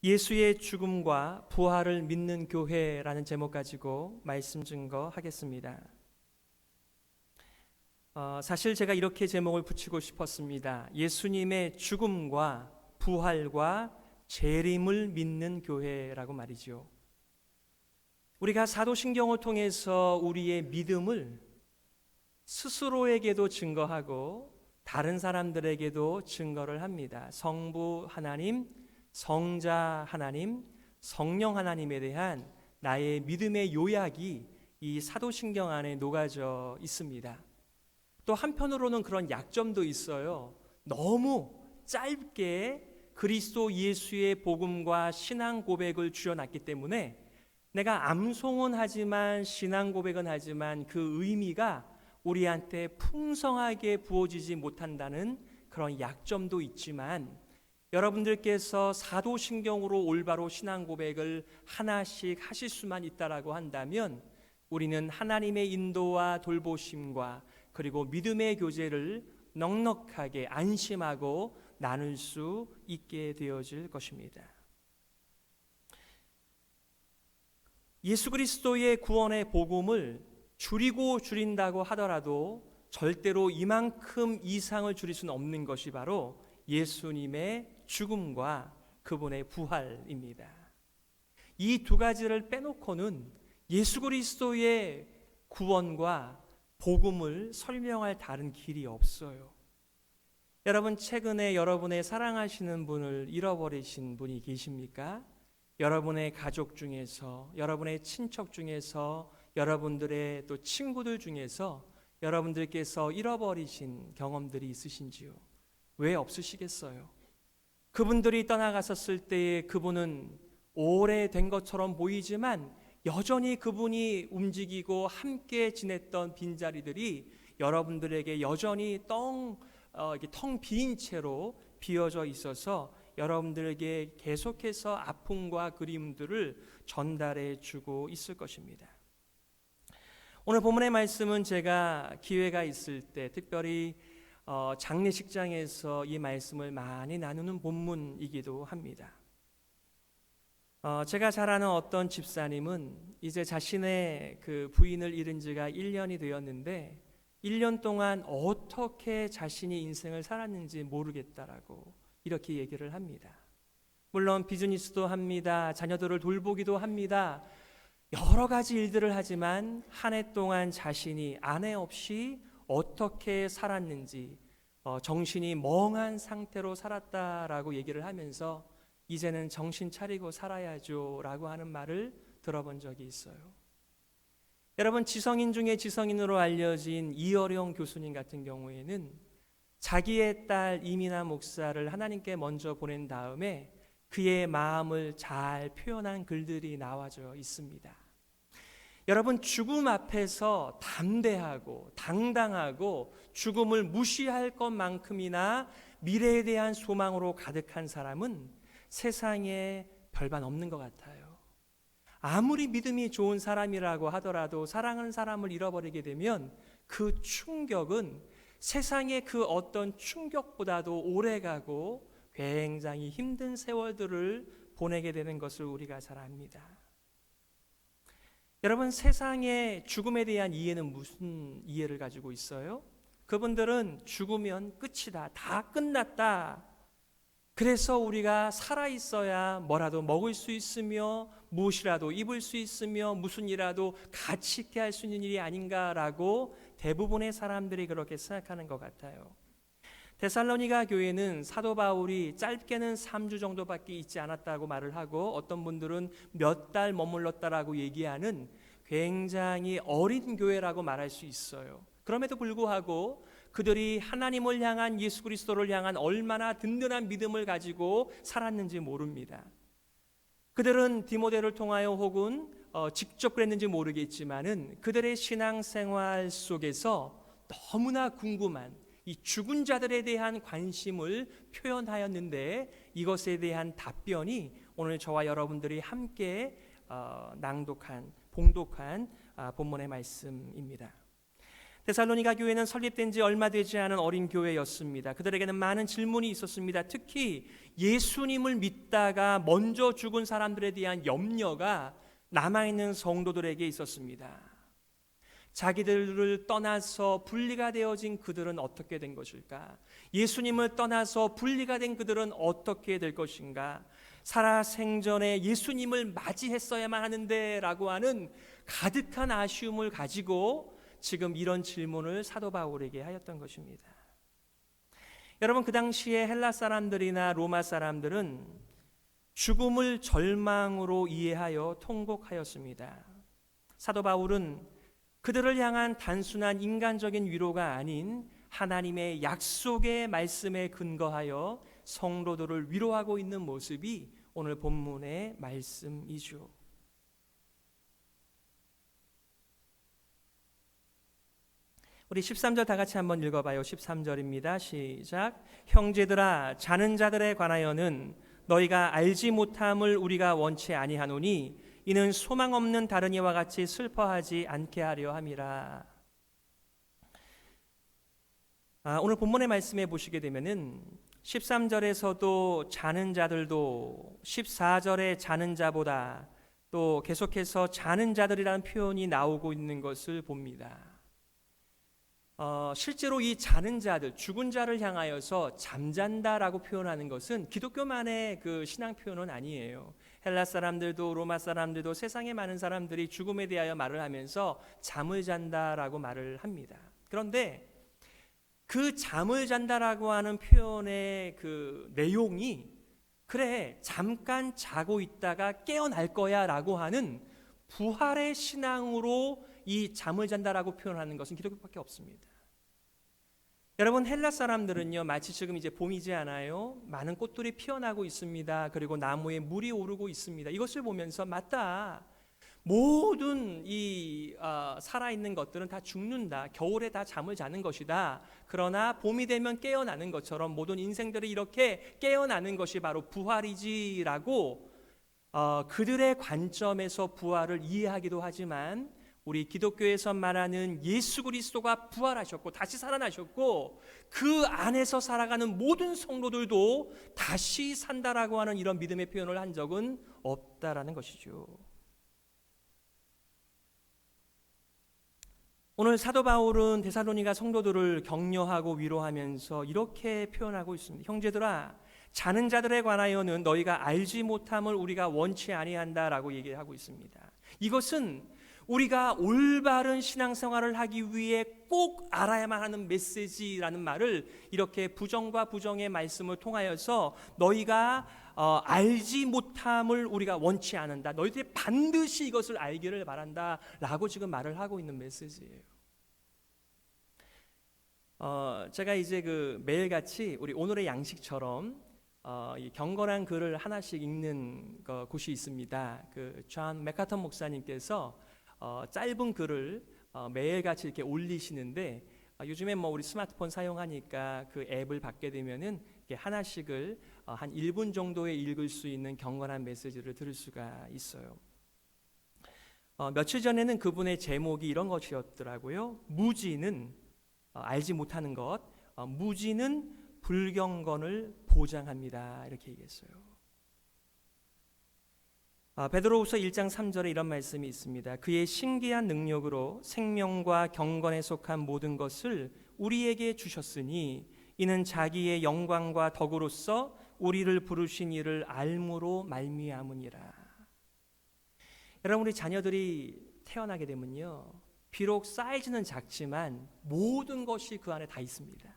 예수의 죽음과 부활을 믿는 교회라는 제목 가지고 말씀 증거하겠습니다. 사실 제가 이렇게 제목을 붙이고 싶었습니다. 예수님의 죽음과 부활과 재림을 믿는 교회라고 말이죠. 우리가 사도신경을 통해서 우리의 믿음을 스스로에게도 증거하고 다른 사람들에게도 증거를 합니다. 성부 하나님, 성자 하나님, 성령 하나님에 대한 나의 믿음의 요약이 이 사도신경 안에 녹아져 있습니다. 또 한편으로는 그런 약점도 있어요. 너무 짧게 그리스도 예수의 복음과 신앙 고백을 주어놨기 때문에 내가 암송은 하지만 신앙 고백은 하지만 그 의미가 우리한테 풍성하게 부어지지 못한다는 그런 약점도 있지만, 여러분들께서 사도신경으로 올바로 신앙 고백을 하나씩 하실 수만 있다라고 한다면 우리는 하나님의 인도와 돌보심과 그리고 믿음의 교제를 넉넉하게 안심하고 나눌 수 있게 되어질 것입니다. 예수 그리스도의 구원의 복음을 줄인다고 하더라도 절대로 이만큼 이상을 줄일 수는 없는 것이 바로 예수님의 죽음과 그분의 부활입니다. 이 두 가지를 빼놓고는 예수 그리스도의 구원과 복음을 설명할 다른 길이 없어요. 여러분, 최근에 여러분의 사랑하시는 분을 잃어버리신 분이 계십니까? 여러분의 가족 중에서, 여러분의 친척 중에서, 여러분들의 또 친구들 중에서 여러분들께서 잃어버리신 경험들이 있으신지요? 왜 없으시겠어요? 그분들이 떠나가셨을 때에 그분은 오래된 것처럼 보이지만 여전히 그분이 움직이고 함께 지냈던 빈자리들이 여러분들에게 여전히 텅 빈 채로 비어져 있어서 여러분들에게 계속해서 아픔과 그리움들을 전달해 주고 있을 것입니다. 오늘 본문의 말씀은 제가 기회가 있을 때 특별히 장례식장에서 이 말씀을 많이 나누는 본문이기도 합니다. 제가 잘 아는 어떤 집사님은 이제 자신의 그 부인을 잃은 지가 1년이 되었는데 1년 동안 어떻게 자신이 인생을 살았는지 모르겠다라고 이렇게 얘기를 합니다. 물론 비즈니스도 합니다. 자녀들을 돌보기도 합니다. 여러 가지 일들을 하지만 한 해 동안 자신이 아내 없이 어떻게 살았는지 정신이 멍한 상태로 살았다라고 얘기를 하면서 이제는 정신 차리고 살아야죠 라고 하는 말을 들어본 적이 있어요. 여러분, 지성인 중에 지성인으로 알려진 이어령 교수님 같은 경우에는 자기의 딸 이민아 목사를 하나님께 먼저 보낸 다음에 그의 마음을 잘 표현한 글들이 나와져 있습니다. 여러분, 죽음 앞에서 담대하고 당당하고 죽음을 무시할 것만큼이나 미래에 대한 소망으로 가득한 사람은 세상에 별반 없는 것 같아요. 아무리 믿음이 좋은 사람이라고 하더라도 사랑하는 사람을 잃어버리게 되면 그 충격은 세상의 그 어떤 충격보다도 오래가고 굉장히 힘든 세월들을 보내게 되는 것을 우리가 잘 압니다. 여러분, 세상의 죽음에 대한 이해는 무슨 이해를 가지고 있어요? 그분들은 죽으면 끝이다, 다 끝났다. 그래서 우리가 살아있어야 뭐라도 먹을 수 있으며 무엇이라도 입을 수 있으며 무슨 일이라도 가치 있게 할 수 있는 일이 아닌가라고 대부분의 사람들이 그렇게 생각하는 것 같아요. 데살로니가 교회는 사도 바울이 짧게는 3주 정도밖에 있지 않았다고 말을 하고 어떤 분들은 몇 달 머물렀다라고 얘기하는 굉장히 어린 교회라고 말할 수 있어요. 그럼에도 불구하고 그들이 하나님을 향한, 예수 그리스도를 향한 얼마나 든든한 믿음을 가지고 살았는지 모릅니다. 그들은 디모데를 통하여 혹은 직접 그랬는지 모르겠지만은 그들의 신앙생활 속에서 너무나 궁금한 이 죽은 자들에 대한 관심을 표현하였는데 이것에 대한 답변이 오늘 저와 여러분들이 함께 봉독한 본문의 말씀입니다. 데살로니가 교회는 설립된 지 얼마 되지 않은 어린 교회였습니다. 그들에게는 많은 질문이 있었습니다. 특히 예수님을 믿다가 먼저 죽은 사람들에 대한 염려가 남아있는 성도들에게 있었습니다. 자기들을 떠나서 분리가 되어진 그들은 어떻게 된 것일까? 예수님을 떠나서 분리가 된 그들은 어떻게 될 것인가? 살아생전에 예수님을 맞이했어야만 하는데 라고 하는 가득한 아쉬움을 가지고 지금 이런 질문을 사도 바울에게 하였던 것입니다. 여러분, 그 당시에 헬라 사람들이나 로마 사람들은 죽음을 절망으로 이해하여 통곡하였습니다. 사도 바울은 그들을 향한 단순한 인간적인 위로가 아닌 하나님의 약속의 말씀에 근거하여 성도들을 위로하고 있는 모습이 오늘 본문의 말씀이죠. 우리 13절 다 같이 한번 읽어봐요. 13절입니다. 시작. 형제들아, 자는 자들에 관하여는 너희가 알지 못함을 우리가 원치 아니하노니 이는 소망 없는 다른 이와 같이 슬퍼하지 않게 하려 함이라. 오늘 본문의 말씀에 보시게 되면은 13절에서도 자는 자들도 14절에 자는 자보다 또 계속해서 자는 자들이라는 표현이 나오고 있는 것을 봅니다. 실제로 이 자는 자들, 죽은 자를 향하여서 잠잔다라고 표현하는 것은 기독교만의 그 신앙 표현은 아니에요. 헬라 사람들도 로마 사람들도 세상의 많은 사람들이 죽음에 대하여 말을 하면서 잠을 잔다라고 말을 합니다. 그런데 그 잠을 잔다라고 하는 표현의 그 내용이 그래 잠깐 자고 있다가 깨어날 거야 라고 하는 부활의 신앙으로 이 잠을 잔다라고 표현하는 것은 기독교밖에 없습니다. 여러분, 헬라 사람들은요, 마치 지금 이제 봄이지 않아요? 많은 꽃들이 피어나고 있습니다. 그리고 나무에 물이 오르고 있습니다. 이것을 보면서 맞다. 모든 이 살아있는 것들은 다 죽는다. 겨울에 다 잠을 자는 것이다. 그러나 봄이 되면 깨어나는 것처럼 모든 인생들이 이렇게 깨어나는 것이 바로 부활이지라고 그들의 관점에서 부활을 이해하기도 하지만 우리 기독교에서 말하는 예수 그리스도가 부활하셨고 다시 살아나셨고 그 안에서 살아가는 모든 성도들도 다시 산다라고 하는 이런 믿음의 표현을 한 적은 없다라는 것이죠. 오늘 사도 바울은 데살로니가 성도들을 격려하고 위로하면서 이렇게 표현하고 있습니다. 형제들아, 자는 자들에 관하여는 너희가 알지 못함을 우리가 원치 아니한다라고 얘기하고 있습니다. 이것은 우리가 올바른 신앙생활을 하기 위해 꼭 알아야만 하는 메시지라는 말을 이렇게 부정과 부정의 말씀을 통하여서 너희가 알지 못함을 우리가 원치 않는다. 너희들이 반드시 이것을 알기를 바란다 라고 지금 말을 하고 있는 메시지예요. 제가 이제 그 매일같이 우리 오늘의 양식처럼 이 경건한 글을 하나씩 읽는 곳이 있습니다. 그 존 맥카턴 목사님께서 짧은 글을 매일같이 이렇게 올리시는데 요즘에 뭐 우리 스마트폰 사용하니까 그 앱을 받게 되면은 이렇게 하나씩을 한 1분 정도에 읽을 수 있는 경건한 메시지를 들을 수가 있어요. 며칠 전에는 그분의 제목이 이런 것이었더라고요. 무지는 알지 못하는 것, 무지는 불경건을 보장합니다. 이렇게 얘기했어요. 베드로후서 1장 3절에 이런 말씀이 있습니다. 그의 신기한 능력으로 생명과 경건에 속한 모든 것을 우리에게 주셨으니 이는 자기의 영광과 덕으로서 우리를 부르신 이를 알므로 말미암으니라. 여러분, 우리 자녀들이 태어나게 되면요, 비록 사이즈는 작지만 모든 것이 그 안에 다 있습니다.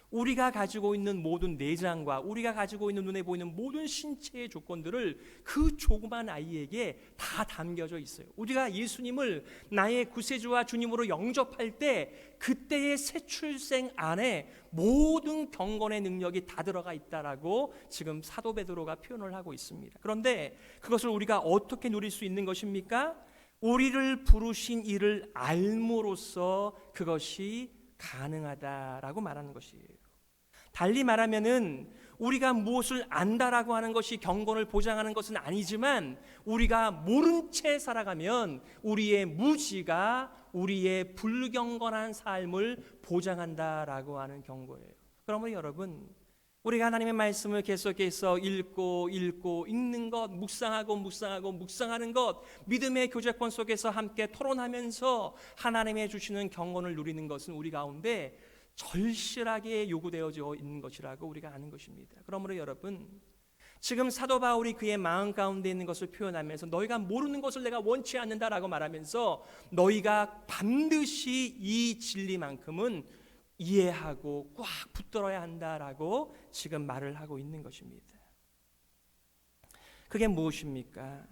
우리가 가지고 있는 모든 내장과 우리가 가지고 있는 눈에 보이는 모든 신체의 조건들을 그 조그만 아이에게 다 담겨져 있어요. 우리가 예수님을 나의 구세주와 주님으로 영접할 때 그때의 새 출생 안에 모든 경건의 능력이 다 들어가 있다라고 지금 사도 베드로가 표현을 하고 있습니다. 그런데 그것을 우리가 어떻게 누릴 수 있는 것입니까? 우리를 부르신 이를 알므로써 그것이 가능하다라고 말하는 것이에요. 달리 말하면은 우리가 무엇을 안다라고 하는 것이 경건을 보장하는 것은 아니지만 우리가 모른 채 살아가면 우리의 무지가 우리의 불경건한 삶을 보장한다라고 하는 경고예요. 그러므로 여러분, 우리가 하나님의 말씀을 계속해서 읽고 읽는 것, 묵상하는 것, 믿음의 교제권 속에서 함께 토론하면서 하나님의 주시는 경건을 누리는 것은 우리 가운데 절실하게 요구되어져 있는 것이라고 우리가 아는 것입니다. 그러므로 여러분, 지금 사도 바울이 그의 마음 가운데 있는 것을 표현하면서 너희가 모르는 것을 내가 원치 않는다라고 말하면서 너희가 반드시 이 진리만큼은 이해하고 꽉 붙들어야 한다라고 지금 말을 하고 있는 것입니다. 그게 무엇입니까?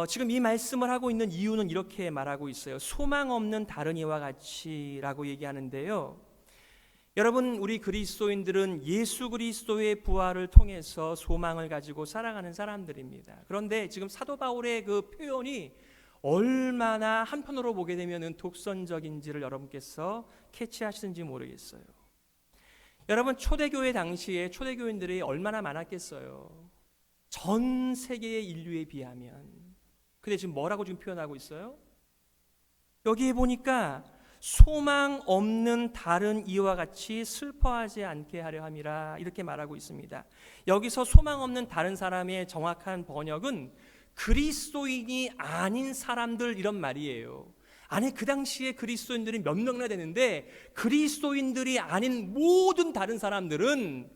지금 이 말씀을 하고 있는 이유는 이렇게 말하고 있어요. 소망 없는 다른 이와 같이라고 얘기하는데요. 여러분, 우리 그리스도인들은 예수 그리스도의 부활을 통해서 소망을 가지고 살아가는 사람들입니다. 그런데 지금 사도 바울의 그 표현이 얼마나 한편으로 보게 되면 독선적인지를 여러분께서 캐치하시는지 모르겠어요. 여러분, 초대교회 당시에 초대교인들이 얼마나 많았겠어요. 전 세계의 인류에 비하면. 근데 지금 뭐라고 지금 표현하고 있어요? 여기에 보니까 소망 없는 다른 이와 같이 슬퍼하지 않게 하려 함이라 이렇게 말하고 있습니다. 여기서 소망 없는 다른 사람의 정확한 번역은 그리스도인이 아닌 사람들 이런 말이에요. 아니, 그 당시에 그리스도인들이 몇 명이나 되는데 그리스도인들이 아닌 모든 다른 사람들은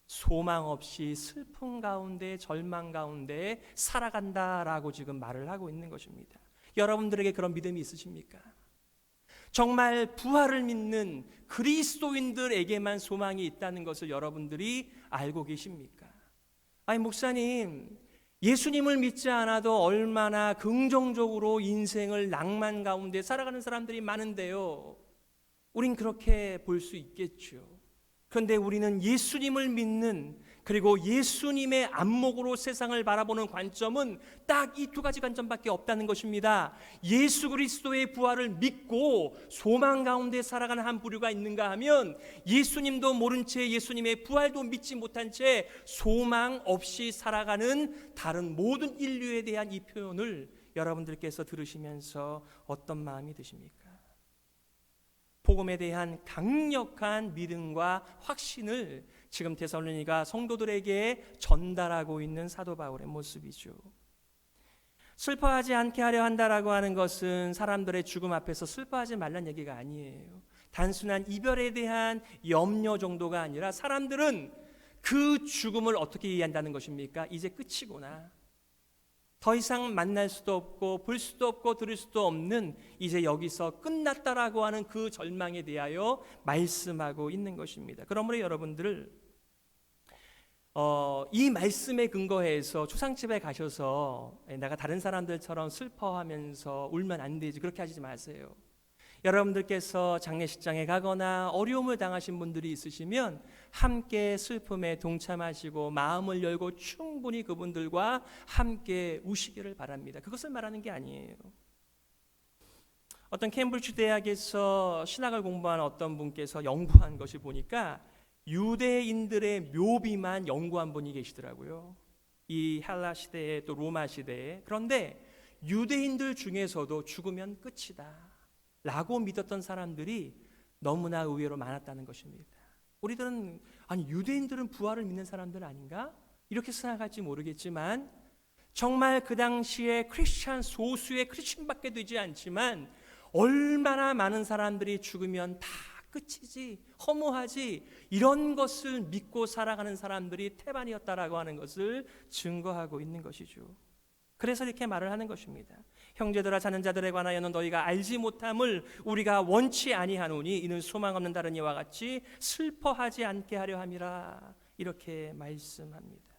소망 없이 슬픔 가운데 절망 가운데 살아간다라고 지금 말을 하고 있는 것입니다. 여러분들에게 그런 믿음이 있으십니까? 정말 부활을 믿는 그리스도인들에게만 소망이 있다는 것을 여러분들이 알고 계십니까? 아니, 목사님, 예수님을 믿지 않아도 얼마나 긍정적으로 인생을 낭만 가운데 살아가는 사람들이 많은데요. 우린 그렇게 볼 수 있겠죠. 그런데 우리는 예수님을 믿는, 그리고 예수님의 안목으로 세상을 바라보는 관점은 딱 이 두 가지 관점밖에 없다는 것입니다. 예수 그리스도의 부활을 믿고 소망 가운데 살아가는 한 부류가 있는가 하면 예수님도 모른 채 예수님의 부활도 믿지 못한 채 소망 없이 살아가는 다른 모든 인류에 대한 이 표현을 여러분들께서 들으시면서 어떤 마음이 드십니까? 복음에 대한 강력한 믿음과 확신을 지금 데살로니가 성도들에게 전달하고 있는 사도 바울의 모습이죠. 슬퍼하지 않게 하려 한다라고 하는 것은 사람들의 죽음 앞에서 슬퍼하지 말란 얘기가 아니에요. 단순한 이별에 대한 염려 정도가 아니라 사람들은 그 죽음을 어떻게 이해한다는 것입니까? 이제 끝이구나. 더 이상 만날 수도 없고 볼 수도 없고 들을 수도 없는 이제 여기서 끝났다라고 하는 그 절망에 대하여 말씀하고 있는 것입니다. 그러므로 여러분들 이 말씀에 근거해서 초상집에 가셔서 내가 다른 사람들처럼 슬퍼하면서 울면 안 되지, 그렇게 하시지 마세요. 여러분들께서 장례식장에 가거나 어려움을 당하신 분들이 있으시면 함께 슬픔에 동참하시고 마음을 열고 충분히 그분들과 함께 우시기를 바랍니다. 그것을 말하는 게 아니에요. 어떤 캠브리지 대학에서 신학을 공부하는 어떤 분께서 연구한 것을 보니까 유대인들의 묘비만 연구한 분이 계시더라고요. 이 헬라 시대에 또 로마 시대에. 그런데 유대인들 중에서도 죽으면 끝이다 라고 믿었던 사람들이 너무나 의외로 많았다는 것입니다. 우리들은 아니 유대인들은 부활을 믿는 사람들 아닌가? 이렇게 생각할지 모르겠지만 정말 그 당시에 크리스찬 소수의 크리스찬밖에 되지 않지만 얼마나 많은 사람들이 죽으면 다 끝이지, 허무하지, 이런 것을 믿고 살아가는 사람들이 태반이었다라고 하는 것을 증거하고 있는 것이죠. 그래서 이렇게 말을 하는 것입니다. 형제들아, 자는 자들에 관하여는 너희가 알지 못함을 우리가 원치 아니하노니 이는 소망 없는 다른 이와 같이 슬퍼하지 않게 하려 함이라, 이렇게 말씀합니다.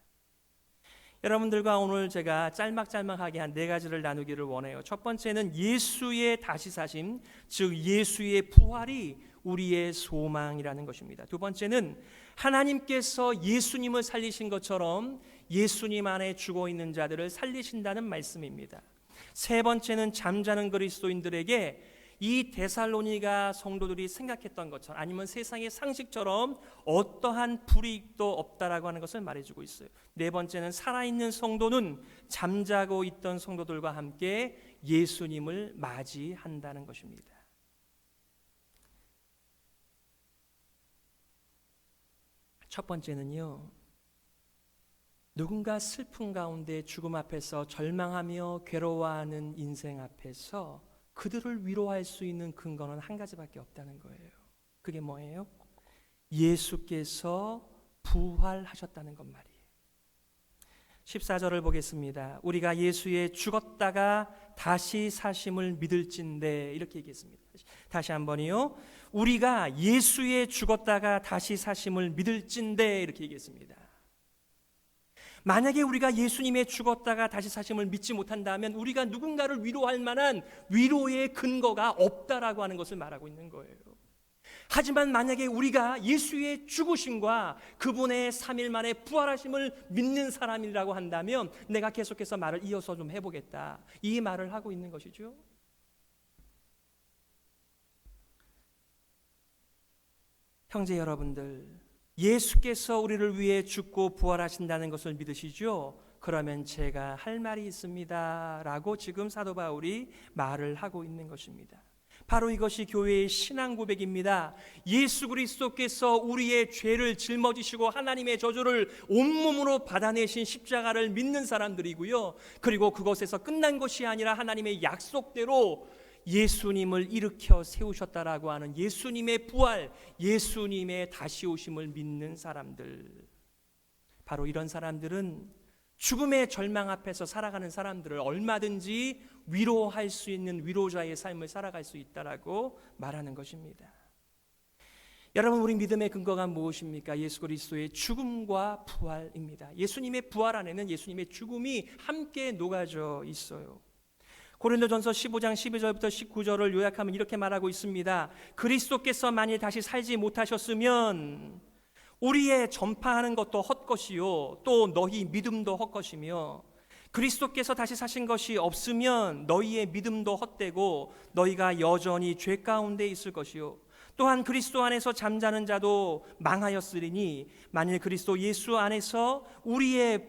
여러분들과 오늘 제가 짤막짤막하게 한 네 가지를 나누기를 원해요. 첫 번째는 예수의 다시 사심, 즉 예수의 부활이 우리의 소망이라는 것입니다. 두 번째는 하나님께서 예수님을 살리신 것처럼 예수님 안에 죽어 있는 자들을 살리신다는 말씀입니다. 세 번째는 잠자는 그리스도인들에게 이 데살로니가 성도들이 생각했던 것처럼 아니면 세상의 상식처럼 어떠한 불이익도 없다라고 하는 것을 말해주고 있어요. 네 번째는 살아있는 성도는 잠자고 있던 성도들과 함께 예수님을 맞이한다는 것입니다. 첫 번째는요, 누군가 슬픔 가운데 죽음 앞에서 절망하며 괴로워하는 인생 앞에서 그들을 위로할 수 있는 근거는 한 가지밖에 없다는 거예요. 그게 뭐예요? 예수께서 부활하셨다는 것 말이에요. 14절을 보겠습니다. 우리가 예수의 죽었다가 다시 사심을 믿을진대, 이렇게 얘기했습니다. 다시 한번요. 우리가 예수의 죽었다가 다시 사심을 믿을진대, 이렇게 얘기했습니다. 만약에 우리가 예수님의 죽었다가 다시 사심을 믿지 못한다면 우리가 누군가를 위로할 만한 위로의 근거가 없다라고 하는 것을 말하고 있는 거예요. 하지만 만약에 우리가 예수의 죽으심과 그분의 3일 만에 부활하심을 믿는 사람이라고 한다면 내가 계속해서 말을 이어서 좀 해보겠다, 이 말을 하고 있는 것이죠. 형제 여러분들, 예수께서 우리를 위해 죽고 부활하신다는 것을 믿으시죠? 그러면 제가 할 말이 있습니다 라고 지금 사도 바울이 말을 하고 있는 것입니다. 바로 이것이 교회의 신앙 고백입니다. 예수 그리스도께서 우리의 죄를 짊어지시고 하나님의 저주를 온몸으로 받아내신 십자가를 믿는 사람들이고요, 그리고 그것에서 끝난 것이 아니라 하나님의 약속대로 예수님을 일으켜 세우셨다라고 하는 예수님의 부활, 예수님의 다시 오심을 믿는 사람들, 바로 이런 사람들은 죽음의 절망 앞에서 살아가는 사람들을 얼마든지 위로할 수 있는 위로자의 삶을 살아갈 수 있다라고 말하는 것입니다. 여러분, 우리 믿음의 근거가 무엇입니까? 예수 그리스도의 죽음과 부활입니다. 예수님의 부활 안에는 예수님의 죽음이 함께 녹아져 있어요. 고린도전서 15장 12절부터 19절을 요약하면 이렇게 말하고 있습니다. 그리스도께서 만일 다시 살지 못하셨으면 우리의 전파하는 것도 헛것이요 또 너희 믿음도 헛것이며, 그리스도께서 다시 사신 것이 없으면 너희의 믿음도 헛되고 너희가 여전히 죄 가운데 있을 것이요, 또한 그리스도 안에서 잠자는 자도 망하였으리니 만일 그리스도 예수 안에서 우리의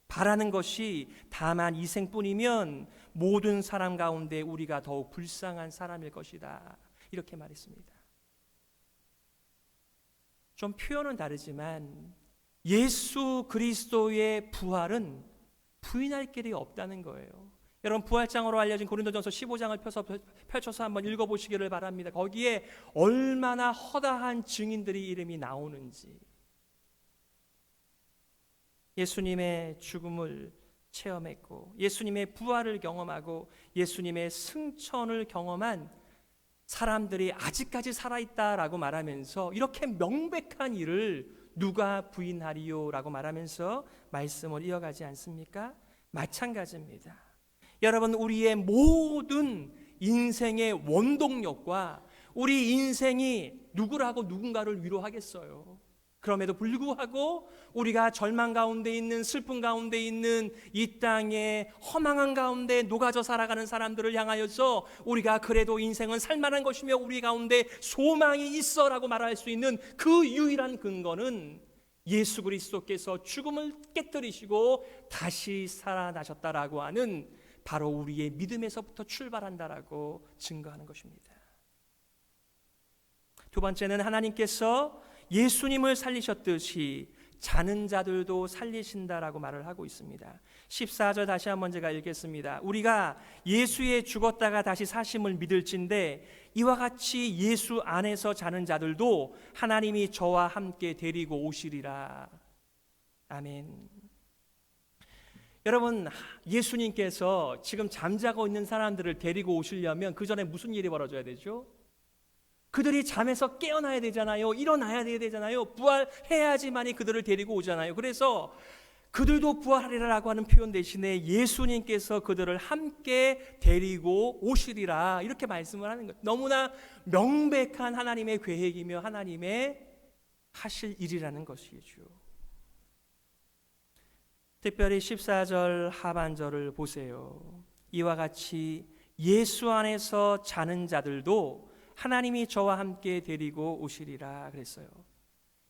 바라는 것이 다만 이 생뿐이면 모든 사람 가운데 우리가 더욱 불쌍한 사람일 것이다, 이렇게 말했습니다. 좀 표현은 다르지만 예수 그리스도의 부활은 부인할 길이 없다는 거예요. 여러분, 부활장으로 알려진 고린도전서 15장을 펼쳐서 한번 읽어보시기를 바랍니다. 거기에 얼마나 허다한 증인들이 이름이 나오는지, 예수님의 죽음을 체험했고 예수님의 부활을 경험하고 예수님의 승천을 경험한 사람들이 아직까지 살아있다라고 말하면서 이렇게 명백한 일을 누가 부인하리요 라고 말하면서 말씀을 이어가지 않습니까? 마찬가지입니다. 여러분, 우리의 모든 인생의 원동력과 우리 인생이 누구라고 누군가를 위로하겠어요. 그럼에도 불구하고 우리가 절망 가운데 있는, 슬픔 가운데 있는 이 땅의 허망한 가운데 녹아져 살아가는 사람들을 향하여서 우리가 그래도 인생은 살만한 것이며 우리 가운데 소망이 있어라고 말할 수 있는 그 유일한 근거는 예수 그리스도께서 죽음을 깨뜨리시고 다시 살아나셨다라고 하는 바로 우리의 믿음에서부터 출발한다라고 증거하는 것입니다. 두 번째는 하나님께서 예수님을 살리셨듯이 자는 자들도 살리신다라고 말을 하고 있습니다. 14절 다시 한번 제가 읽겠습니다. 우리가 예수의 죽었다가 다시 사심을 믿을진대 이와 같이 예수 안에서 자는 자들도 하나님이 저와 함께 데리고 오시리라. 아멘. 여러분, 예수님께서 지금 잠자고 있는 사람들을 데리고 오시려면 그 전에 무슨 일이 벌어져야 되죠? 그들이 잠에서 깨어나야 되잖아요. 일어나야 되잖아요. 부활해야지만이 그들을 데리고 오잖아요. 그래서 그들도 부활하리라고 하는 표현 대신에 예수님께서 그들을 함께 데리고 오시리라 이렇게 말씀을 하는 거예요. 너무나 명백한 하나님의 계획이며 하나님의 하실 일이라는 것이죠. 특별히 14절 하반절을 보세요. 이와 같이 예수 안에서 자는 자들도 하나님이 저와 함께 데리고 오시리라 그랬어요.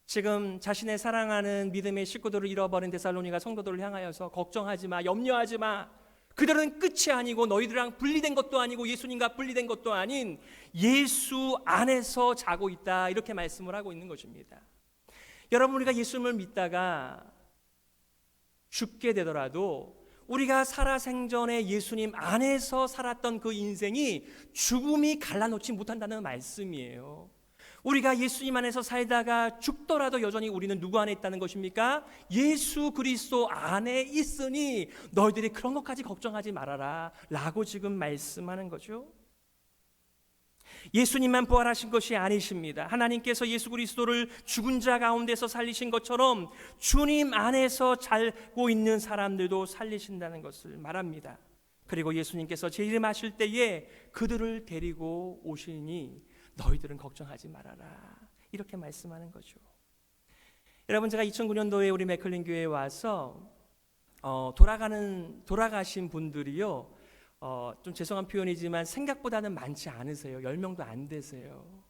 지금 자신의 사랑하는 믿음의 식구들을 잃어버린 데살로니가 성도들을 향하여서 걱정하지 마, 염려하지 마, 그들은 끝이 아니고 너희들랑 분리된 것도 아니고 예수님과 분리된 것도 아닌 예수 안에서 자고 있다, 이렇게 말씀을 하고 있는 것입니다. 여러분, 우리가 예수님을 믿다가 죽게 되더라도 우리가 살아생전에 예수님 안에서 살았던 그 인생이 죽음이 갈라놓지 못한다는 말씀이에요. 우리가 예수님 안에서 살다가 죽더라도 여전히 우리는 누구 안에 있다는 것입니까? 예수 그리스도 안에 있으니 너희들이 그런 것까지 걱정하지 말아라 라고 지금 말씀하는 거죠. 예수님만 부활하신 것이 아니십니다. 하나님께서 예수 그리스도를 죽은 자 가운데서 살리신 것처럼 주님 안에서 살고 있는 사람들도 살리신다는 것을 말합니다. 그리고 예수님께서 재림하실 때에 그들을 데리고 오시니 너희들은 걱정하지 말아라, 이렇게 말씀하는 거죠. 여러분, 제가 2009년도에 우리 맥클린 교회에 와서 돌아가신 분들이요, 좀 죄송한 표현이지만 생각보다는 많지 않으세요. 10명도 안 되세요.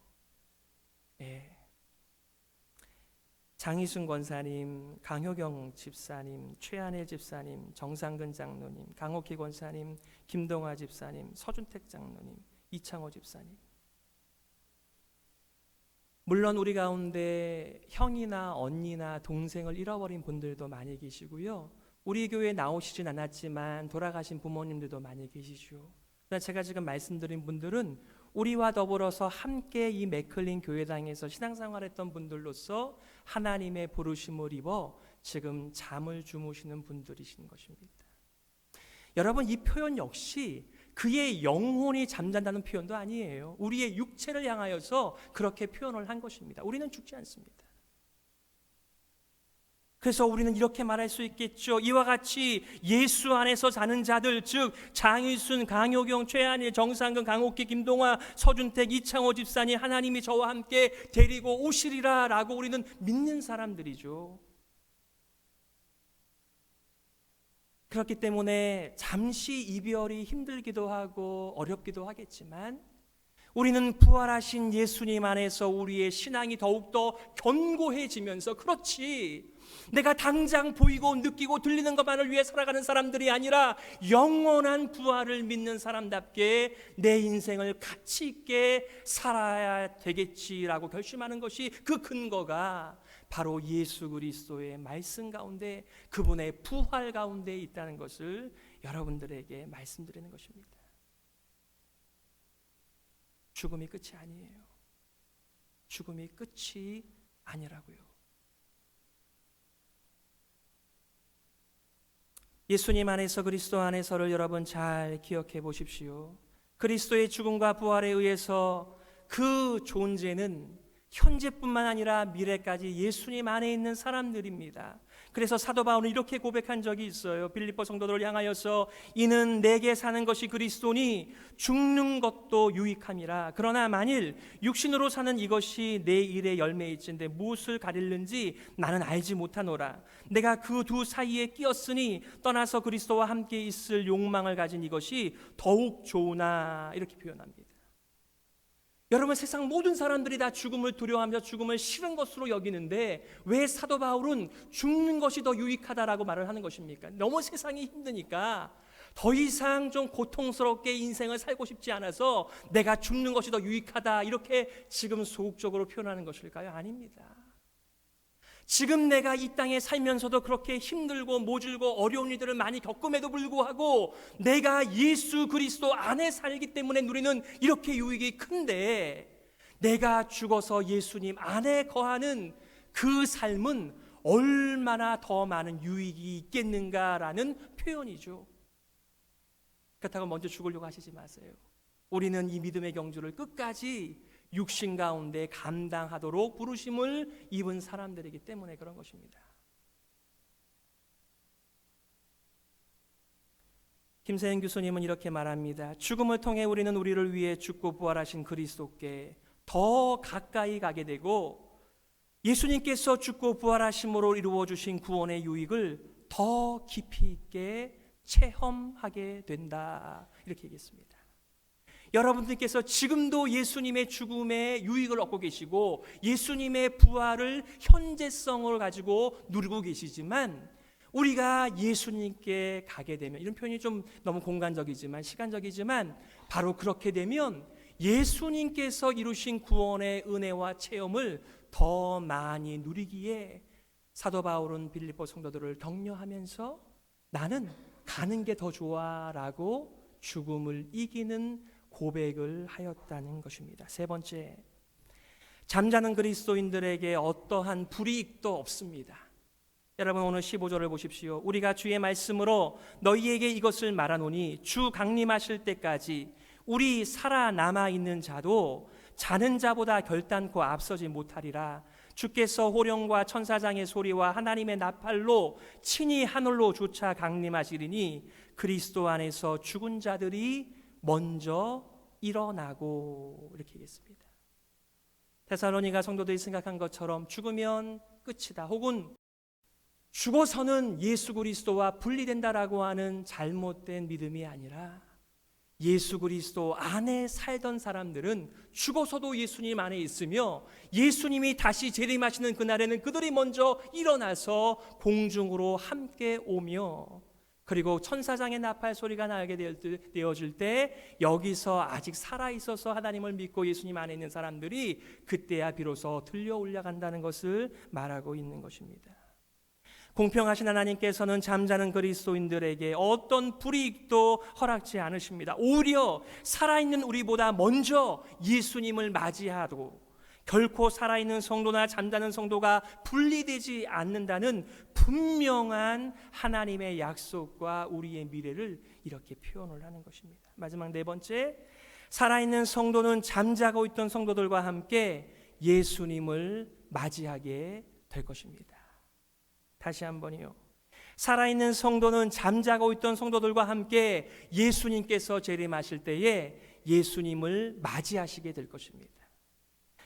예. 장희순 권사님, 강효경 집사님, 최한혜 집사님, 정상근 장로님, 강옥희 권사님, 김동화 집사님, 서준택 장로님, 이창호 집사님. 물론 우리 가운데 형이나 언니나 동생을 잃어버린 분들도 많이 계시고요, 우리 교회에 나오시진 않았지만 돌아가신 부모님들도 많이 계시죠. 그러나 제가 지금 말씀드린 분들은 우리와 더불어서 함께 이 맥클린 교회당에서 신앙생활했던 분들로서 하나님의 부르심을 입어 지금 잠을 주무시는 분들이신 것입니다. 여러분, 이 표현 역시 그의 영혼이 잠잔다는 표현도 아니에요. 우리의 육체를 향하여서 그렇게 표현을 한 것입니다. 우리는 죽지 않습니다. 그래서 우리는 이렇게 말할 수 있겠죠. 이와 같이 예수 안에서 자는 자들, 즉 장희순, 강효경, 최한일, 정상근, 강옥기, 김동화, 서준택, 이창호 집사님, 하나님이 저와 함께 데리고 오시리라 라고 우리는 믿는 사람들이죠. 그렇기 때문에 잠시 이별이 힘들기도 하고 어렵기도 하겠지만 우리는 부활하신 예수님 안에서 우리의 신앙이 더욱더 견고해지면서, 그렇지, 내가 당장 보이고 느끼고 들리는 것만을 위해 살아가는 사람들이 아니라 영원한 부활을 믿는 사람답게 내 인생을 가치 있게 살아야 되겠지라고 결심하는 것이, 그 근거가 바로 예수 그리스도의 말씀 가운데, 그분의 부활 가운데 있다는 것을 여러분들에게 말씀드리는 것입니다. 죽음이 끝이 아니에요. 죽음이 끝이 아니라고요. 예수님 안에서, 그리스도 안에서를 여러분 잘 기억해 보십시오. 그리스도의 죽음과 부활에 의해서 그 존재는 현재뿐만 아니라 미래까지 예수님 안에 있는 사람들입니다. 그래서 사도 바울은 이렇게 고백한 적이 있어요. 빌립보 성도들을 향하여서 이는 내게 사는 것이 그리스도니 죽는 것도 유익함이라. 그러나 만일 육신으로 사는 이것이 내 일의 열매일진데 무엇을 가릴는지 나는 알지 못하노라. 내가 그 두 사이에 끼었으니 떠나서 그리스도와 함께 있을 욕망을 가진 이것이 더욱 좋으나, 이렇게 표현합니다. 여러분, 세상 모든 사람들이 다 죽음을 두려워하며 죽음을 싫은 것으로 여기는데 왜 사도 바울은 죽는 것이 더 유익하다라고 말을 하는 것입니까? 너무 세상이 힘드니까 더 이상 좀 고통스럽게 인생을 살고 싶지 않아서 내가 죽는 것이 더 유익하다, 이렇게 지금 소극적으로 표현하는 것일까요? 아닙니다. 지금 내가 이 땅에 살면서도 그렇게 힘들고 모질고 어려운 일들을 많이 겪음에도 불구하고 내가 예수 그리스도 안에 살기 때문에 누리는 이렇게 유익이 큰데, 내가 죽어서 예수님 안에 거하는 그 삶은 얼마나 더 많은 유익이 있겠는가라는 표현이죠. 그렇다고 먼저 죽으려고 하시지 마세요. 우리는 이 믿음의 경주를 끝까지 육신 가운데 감당하도록 부르심을 입은 사람들이기 때문에 그런 것입니다. 김세현 교수님은 이렇게 말합니다. 죽음을 통해 우리는 우리를 위해 죽고 부활하신 그리스도께 더 가까이 가게 되고 예수님께서 죽고 부활하심으로 이루어 주신 구원의 유익을 더 깊이 있게 체험하게 된다, 이렇게 얘기했습니다. 여러분들께서 지금도 예수님의 죽음의 유익을 얻고 계시고 예수님의 부활을 현재성을 가지고 누리고 계시지만 우리가 예수님께 가게 되면, 이런 표현이 좀 너무 공간적이지만 시간적이지만 바로 그렇게 되면 예수님께서 이루신 구원의 은혜와 체험을 더 많이 누리기에 사도 바울은 빌립보 성도들을 격려하면서 나는 가는 게 더 좋아라고 죽음을 이기는 고백을 하였다는 것입니다. 세 번째, 잠자는 그리스도인들에게 어떠한 불이익도 없습니다. 여러분 오늘 15절을 보십시오. 우리가 주의 말씀으로 너희에게 이것을 말하노니 주 강림하실 때까지 우리 살아남아 있는 자도 자는 자보다 결단코 앞서지 못하리라. 주께서 호령과 천사장의 소리와 하나님의 나팔로 친히 하늘로 조차 강림하시리니 그리스도 안에서 죽은 자들이 먼저 일어나고, 이렇게 얘기했습니다. 데살로니가 성도들이 생각한 것처럼 죽으면 끝이다, 혹은 죽어서는 예수 그리스도와 분리된다라고 하는 잘못된 믿음이 아니라 예수 그리스도 안에 살던 사람들은 죽어서도 예수님 안에 있으며 예수님이 다시 재림하시는 그날에는 그들이 먼저 일어나서 공중으로 함께 오며, 그리고 천사장의 나팔 소리가 나게 되어질 때 여기서 아직 살아있어서 하나님을 믿고 예수님 안에 있는 사람들이 그때야 비로소 들려 올라간다는 것을 말하고 있는 것입니다. 공평하신 하나님께서는 잠자는 그리스도인들에게 어떤 불이익도 허락지 않으십니다. 오히려 살아있는 우리보다 먼저 예수님을 맞이하고 결코 살아있는 성도나 잠자는 성도가 분리되지 않는다는 분명한 하나님의 약속과 우리의 미래를 이렇게 표현을 하는 것입니다. 마지막 네 번째, 살아있는 성도는 잠자고 있던 성도들과 함께 예수님을 맞이하게 될 것입니다. 다시 한번요. 살아있는 성도는 잠자고 있던 성도들과 함께 예수님께서 재림하실 때에 예수님을 맞이하시게 될 것입니다.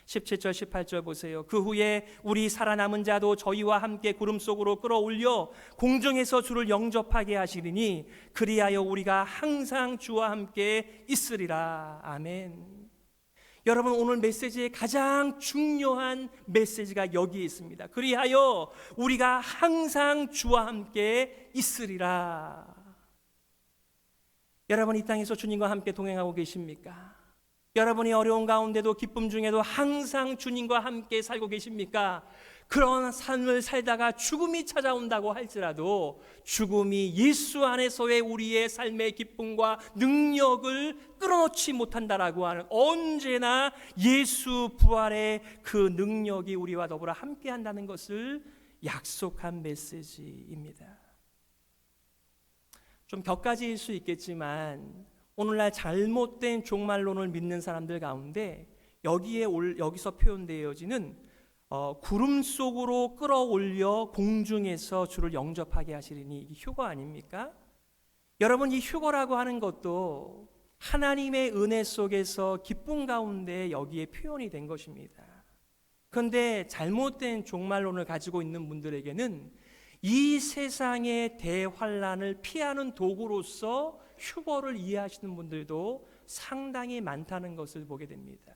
17절 18절 보세요. 그 후에 우리 살아남은 자도 저희와 함께 구름 속으로 끌어올려 공중에서 주를 영접하게 하시리니 그리하여 우리가 항상 주와 함께 있으리라. 아멘. 여러분 오늘 메시지의 가장 중요한 메시지가 여기에 있습니다. 그리하여 우리가 항상 주와 함께 있으리라. 여러분 이 땅에서 주님과 함께 동행하고 계십니까? 여러분이 어려운 가운데도 기쁨 중에도 항상 주님과 함께 살고 계십니까? 그런 삶을 살다가 죽음이 찾아온다고 할지라도 죽음이 예수 안에서의 우리의 삶의 기쁨과 능력을 끌어놓지 못한다라고 하는, 언제나 예수 부활의 그 능력이 우리와 더불어 함께 한다는 것을 약속한 메시지입니다. 좀 격가지일 수 있겠지만 오늘날 잘못된 종말론을 믿는 사람들 가운데 여기서 표현되어지는 구름 속으로 끌어올려 공중에서 주를 영접하게 하시리니, 이게 휴거 아닙니까? 여러분 이 휴거라고 하는 것도 하나님의 은혜 속에서 기쁨 가운데 여기에 표현이 된 것입니다. 그런데 잘못된 종말론을 가지고 있는 분들에게는 이 세상의 대환란을 피하는 도구로서 휴거를 이해하시는 분들도 상당히 많다는 것을 보게 됩니다.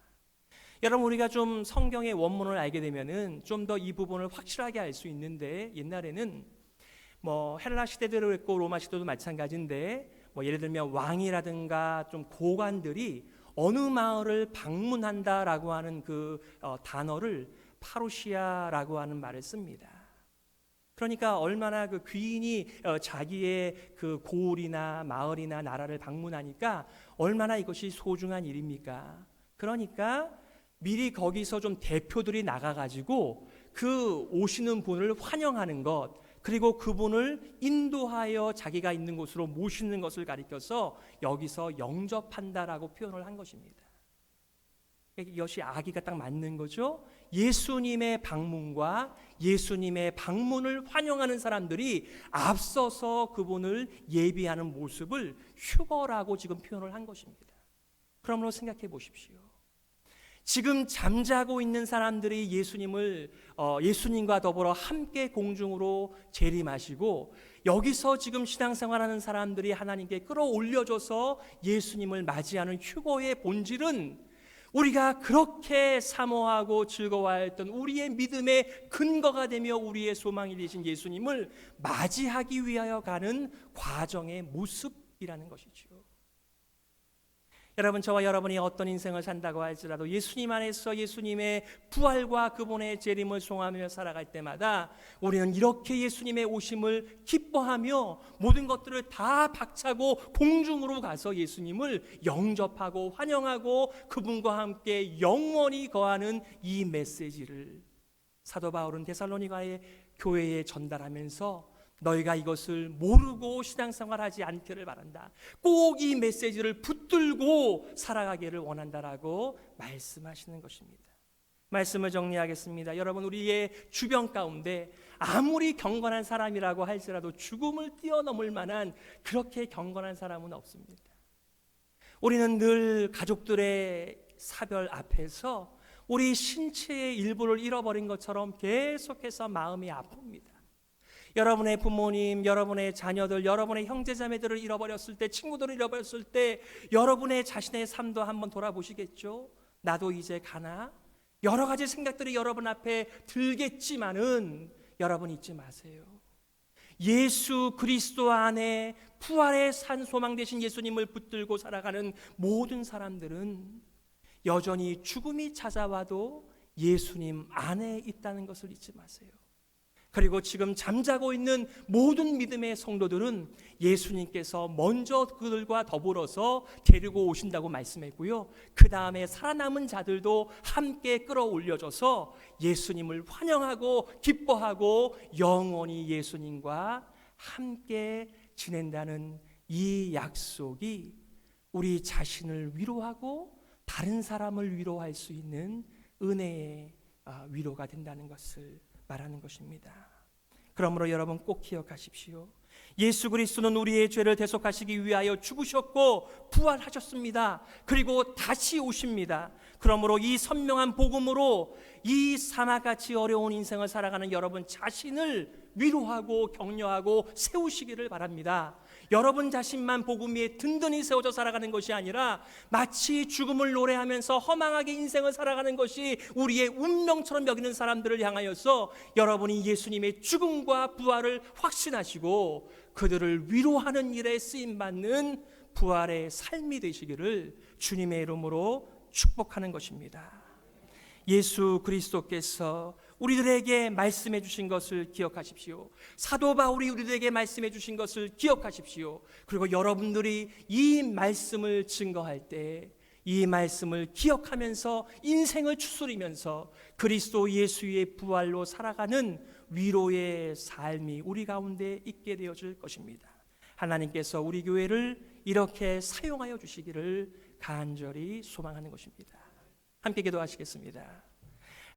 여러분 우리가 좀 성경의 원문을 알게 되면은 좀 더 이 부분을 확실하게 알 수 있는데, 옛날에는 헬라 시대대로 했고 로마 시대도 마찬가지인데 예를 들면 왕이라든가 좀 고관들이 어느 마을을 방문한다라고 하는 그 단어를 파루시아라고 하는 말을 씁니다. 그러니까 얼마나 그 귀인이 자기의 그 고을이나 마을이나 나라를 방문하니까 얼마나 이것이 소중한 일입니까? 그러니까 미리 거기서 좀 대표들이 나가가지고 그 오시는 분을 환영하는 것, 그리고 그분을 인도하여 자기가 있는 곳으로 모시는 것을 가리켜서 여기서 영접한다라고 표현을 한 것입니다. 이것이 아기가 딱 맞는 거죠. 예수님의 방문과 예수님의 방문을 환영하는 사람들이 앞서서 그분을 예비하는 모습을 휴거라고 지금 표현을 한 것입니다. 그러므로 생각해 보십시오. 지금 잠자고 있는 사람들이 예수님과 더불어 함께 공중으로 재림하시고, 여기서 지금 신앙생활하는 사람들이 하나님께 끌어올려져서 예수님을 맞이하는 휴거의 본질은 우리가 그렇게 사모하고 즐거워했던 우리의 믿음의 근거가 되며 우리의 소망이 되신 예수님을 맞이하기 위하여 가는 과정의 모습이라는 것이죠. 여러분, 저와 여러분이 어떤 인생을 산다고 할지라도 예수님 안에서 예수님의 부활과 그분의 재림을 송하며 살아갈 때마다 우리는 이렇게 예수님의 오심을 기뻐하며 모든 것들을 다 박차고 공중으로 가서 예수님을 영접하고 환영하고 그분과 함께 영원히 거하는 이 메시지를 사도 바울은 데살로니가의 교회에 전달하면서 너희가 이것을 모르고 신앙생활하지 않기를 바란다. 꼭 이 메시지를 붙들고 살아가기를 원한다라고 말씀하시는 것입니다. 말씀을 정리하겠습니다. 여러분, 우리의 주변 가운데 아무리 경건한 사람이라고 할지라도 죽음을 뛰어넘을 만한 그렇게 경건한 사람은 없습니다. 우리는 늘 가족들의 사별 앞에서 우리 신체의 일부를 잃어버린 것처럼 계속해서 마음이 아픕니다. 여러분의 부모님, 여러분의 자녀들, 여러분의 형제자매들을 잃어버렸을 때, 친구들을 잃어버렸을 때 여러분의 자신의 삶도 한번 돌아보시겠죠? 나도 이제 가나? 여러 가지 생각들이 여러분 앞에 들겠지만은 여러분 잊지 마세요. 예수 그리스도 안에 부활의 산 소망 되신 예수님을 붙들고 살아가는 모든 사람들은 여전히 죽음이 찾아와도 예수님 안에 있다는 것을 잊지 마세요. 그리고 지금 잠자고 있는 모든 믿음의 성도들은 예수님께서 먼저 그들과 더불어서 데리고 오신다고 말씀했고요. 그 다음에 살아남은 자들도 함께 끌어올려져서 예수님을 환영하고 기뻐하고 영원히 예수님과 함께 지낸다는 이 약속이 우리 자신을 위로하고 다른 사람을 위로할 수 있는 은혜의 위로가 된다는 것을 말하는 것입니다. 그러므로 여러분 꼭 기억하십시오. 예수 그리스도는 우리의 죄를 대속하시기 위하여 죽으셨고 부활하셨습니다. 그리고 다시 오십니다. 그러므로 이 선명한 복음으로 이 사막같이 어려운 인생을 살아가는 여러분 자신을 위로하고 격려하고 세우시기를 바랍니다. 여러분 자신만 복음 위에 든든히 세워져 살아가는 것이 아니라 마치 죽음을 노래하면서 허망하게 인생을 살아가는 것이 우리의 운명처럼 여기는 사람들을 향하여서 여러분이 예수님의 죽음과 부활을 확신하시고 그들을 위로하는 일에 쓰임받는 부활의 삶이 되시기를 주님의 이름으로 축복하는 것입니다. 예수 그리스도께서 우리들에게 말씀해 주신 것을 기억하십시오. 사도 바울이 우리들에게 말씀해 주신 것을 기억하십시오. 그리고 여러분들이 이 말씀을 증거할 때 이 말씀을 기억하면서 인생을 추스리면서 그리스도 예수의 부활로 살아가는 위로의 삶이 우리 가운데 있게 되어질 것입니다. 하나님께서 우리 교회를 이렇게 사용하여 주시기를 간절히 소망하는 것입니다. 함께 기도하시겠습니다.